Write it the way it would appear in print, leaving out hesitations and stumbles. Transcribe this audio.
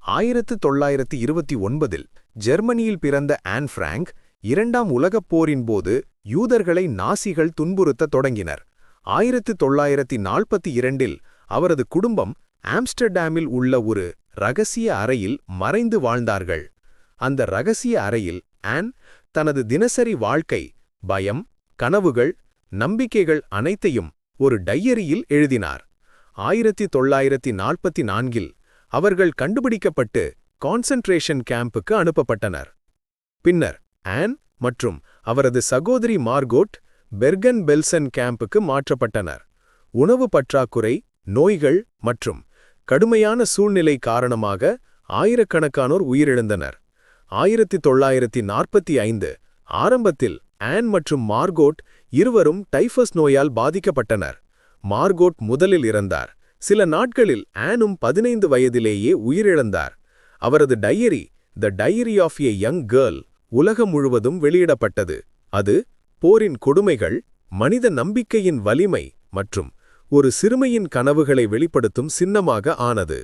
1929இல் ஜெர்மனியில் பிறந்த on prank 2ஆம் உலகப் போரின் போது யூதர்களை நாசிகள் துன்புறுத்தத் தொடங்கினர். 1942இல் அவரது குடும்பம் ஆம்ஸ்டர்டாமில் உள்ள ஒரு ரகசிய அறையில் மறைந்து வாழ்ந்தார்கள். அந்த ரகசிய அறையில் ஆன் தனது தினசரி வாழ்க்கை, பயம், கனவுகள், நம்பிக்கைகள் அனைத்தையும் ஒரு டையரியில் எழுதினார். 1944இல் அவர்கள் கண்டுபிடிக்கப்பட்டு கான்சென்ட்ரேஷன் கேம்புக்கு அனுப்பப்பட்டனர். பின்னர் ஆன் மற்றும் அவரது சகோதரி மார்கோட் பெர்கன்-பெல்சன் கேம்புக்கு மாற்றப்பட்டனர். உணவு பற்றாக்குறை, நோய்கள் மற்றும் கடுமையான சூழ்நிலை காரணமாக ஆயிரக்கணக்கானோர் உயிரிழந்தனர். 1945 ஆரம்பத்தில் ஆன் மற்றும் மார்கோட் இருவரும் டைஃபஸ் நோயால் பாதிக்கப்பட்டனர். மார்கோட் முதலில் இறந்தார். சில நாட்களில் ஆனும் 15 வயதிலேயே உயிரிழந்தார். அவரது டையரி த டையரி ஆஃப் எ யங் கேர்ள் உலகம் முழுவதும் வெளியிடப்பட்டது. அது போரின் கொடுமைகள், மனித நம்பிக்கையின் வலிமை மற்றும் ஒரு சிறுமியின் கனவுகளை வெளிப்படுத்தும் சின்னமாக ஆனது.